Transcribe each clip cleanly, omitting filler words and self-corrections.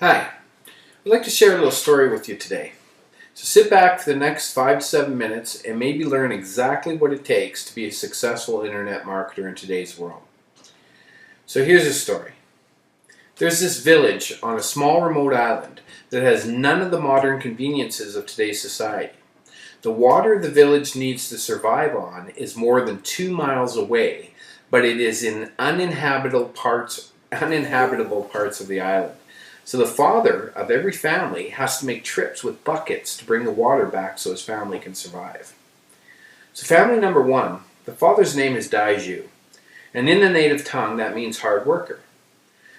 Hi, I'd like to share a little story with you today. So sit back for the next 5 to 7 minutes and maybe learn exactly what it takes to be a successful internet marketer in today's world. So here's a story. There's this village on a small remote island that has none of the modern conveniences of today's society. The water the village needs to survive on is more than 2 miles away, but it is in uninhabitable parts of the island. So the father of every family has to make trips with buckets to bring the water back so his family can survive. So family number one, the father's name is Daiju, and in the native tongue that means hard worker.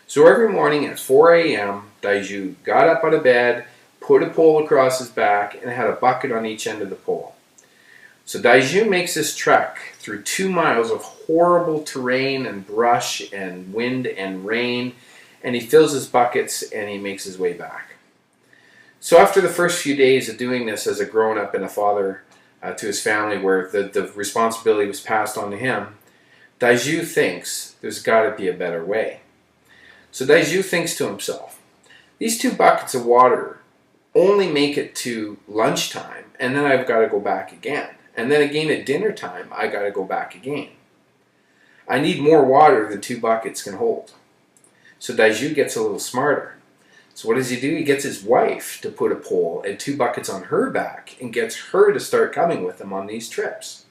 So every morning at 4 a.m., Daiju got up out of bed, put a pole across his back, and had a bucket on each end of the pole. So Daiju makes this trek through 2 miles of horrible terrain and brush and wind and rain, and he fills his buckets and he makes his way back. So after the first few days of doing this as a grown-up and a father to his family, where the responsibility was passed on to him, Daiju thinks there's got to be a better way. So Daiju thinks to himself, these 2 buckets of water only make it to lunchtime, and then I've got to go back again. And then again at dinner time, I got to go back again. I need more water than 2 buckets can hold. So Daiju gets a little smarter. So what does he do? He gets his wife to put a pole and 2 buckets on her back and gets her to start coming with him on these trips.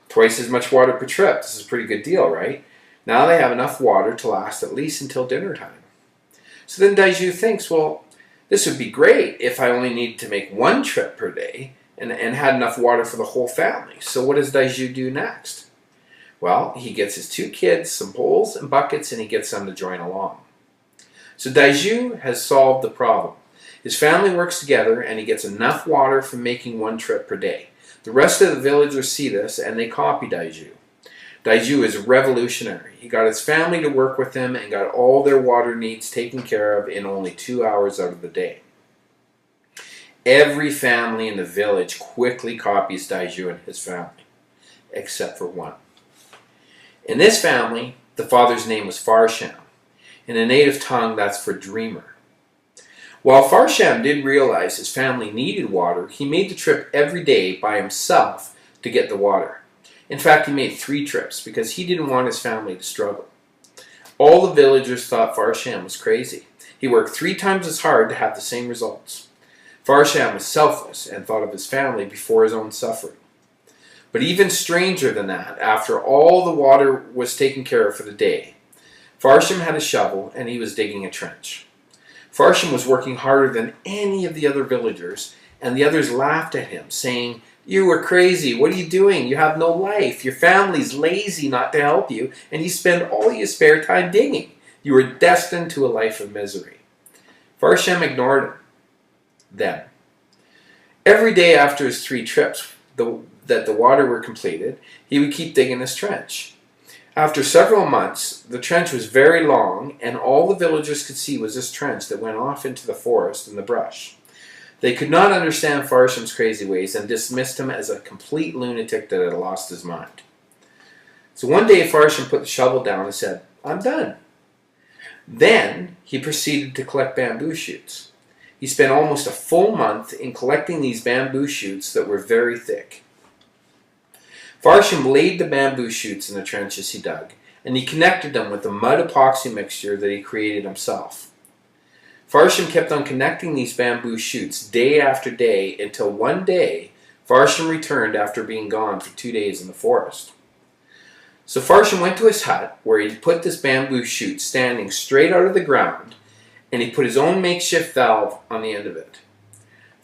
Twice as much water per trip. This is a pretty good deal, right? Now they have enough water to last at least until dinner time. So then Daiju thinks, well, this would be great if I only needed to make 1 trip per day and had enough water for the whole family. So what does Daiju do next? Well, he gets his 2 kids some poles and buckets and he gets them to join along. So Daiju has solved the problem. His family works together and he gets enough water for making 1 trip per day. The rest of the villagers see this and they copy Daiju. Daiju is revolutionary. He got his family to work with him and got all their water needs taken care of in only 2 hours out of the day. Every family in the village quickly copies Daiju and his family, except for one. In this family, the father's name was Farsham. In a native tongue, that's for dreamer. While Farsham did realize his family needed water, he made the trip every day by himself to get the water. In fact, he made 3 trips because he didn't want his family to struggle. All the villagers thought Farsham was crazy. He worked 3 times as hard to have the same results. Farsham was selfless and thought of his family before his own suffering. But even stranger than that, after all the water was taken care of for the day, Farsham had a shovel and he was digging a trench. Farsham was working harder than any of the other villagers, and the others laughed at him, saying, "You are crazy. What are you doing? You have no life. Your family's lazy not to help you, and you spend all your spare time digging. You are destined to a life of misery." Farsham ignored them. Every day after his 3 trips, that the water were completed, he would keep digging this trench. After several months, the trench was very long, and all the villagers could see was this trench that went off into the forest and the brush. They could not understand Farsham's crazy ways and dismissed him as a complete lunatic that had lost his mind. So one day Farsham put the shovel down and said, "I'm done." Then he proceeded to collect bamboo shoots. He spent almost a full month in collecting these bamboo shoots that were very thick. Farsham laid the bamboo shoots in the trenches he dug, and he connected them with the mud epoxy mixture that he created himself. Farsham kept on connecting these bamboo shoots day after day until one day Farsham returned after being gone for 2 days in the forest. So Farsham went to his hut where he put this bamboo shoot standing straight out of the ground, and he put his own makeshift valve on the end of it.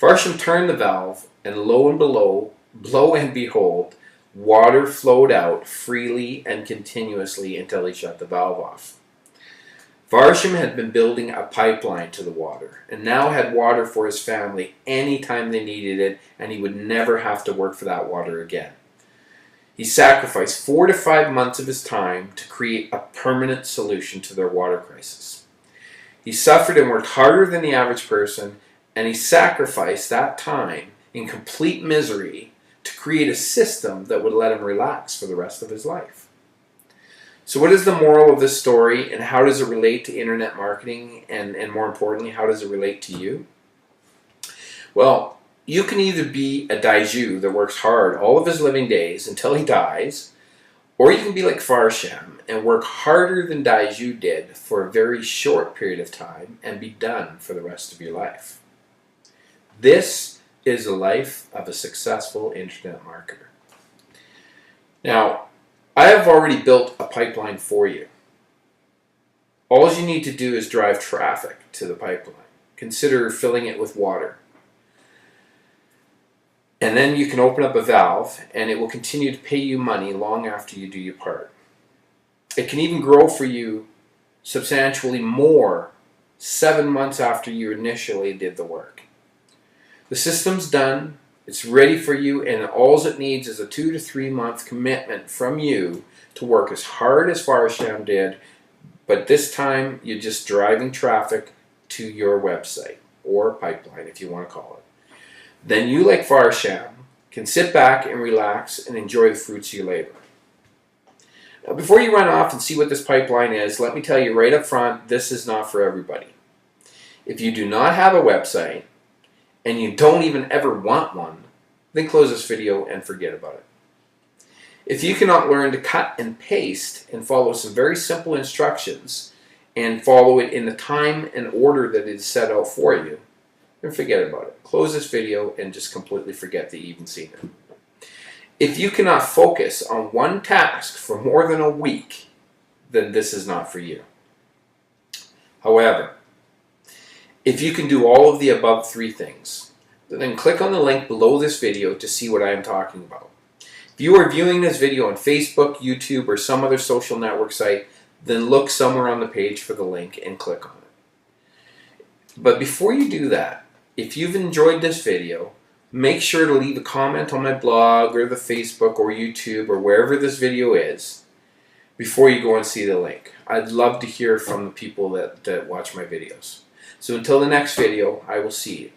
Farsham turned the valve, and lo and behold, water flowed out freely and continuously until he shut the valve off. Farsham had been building a pipeline to the water, and now had water for his family anytime they needed it, and he would never have to work for that water again. He sacrificed 4 to 5 months of his time to create a permanent solution to their water crisis. He suffered and worked harder than the average person, and he sacrificed that time in complete misery to create a system that would let him relax for the rest of his life. So what is the moral of this story, and how does it relate to internet marketing, and more importantly, how does it relate to you? Well, you can either be a daiju that works hard all of his living days until he dies, or you can be like Farsham and work harder than Daiju did for a very short period of time and be done for the rest of your life. This is the life of a successful internet marketer. Now, I have already built a pipeline for you. All you need to do is drive traffic to the pipeline. Consider filling it with water. And then you can open up a valve and it will continue to pay you money long after you do your part. It can even grow for you substantially more 7 months after you initially did the work. The system's done, it's ready for you, and all it needs is a 2 to 3 month commitment from you to work as hard as Farsham did, but this time you're just driving traffic to your website or pipeline, if you want to call it. Then you, like Farsham, can sit back and relax and enjoy the fruits of your labor. Now, before you run off and see what this pipeline is, let me tell you right up front, this is not for everybody. If you do not have a website, and you don't even ever want one, then close this video and forget about it. If you cannot learn to cut and paste and follow some very simple instructions and follow it in the time and order that is set out for you, then forget about it. Close this video and just completely forget that you even seen it. If you cannot focus on one task for more than a week, then this is not for you. However, if you can do all of the above 3 things, then click on the link below this video to see what I am talking about. If you are viewing this video on Facebook, YouTube, or some other social network site, then look somewhere on the page for the link and click on it. But before you do that, if you've enjoyed this video, make sure to leave a comment on my blog or the Facebook or YouTube or wherever this video is before you go and see the link. I'd love to hear from the people that watch my videos. So until the next video, I will see you.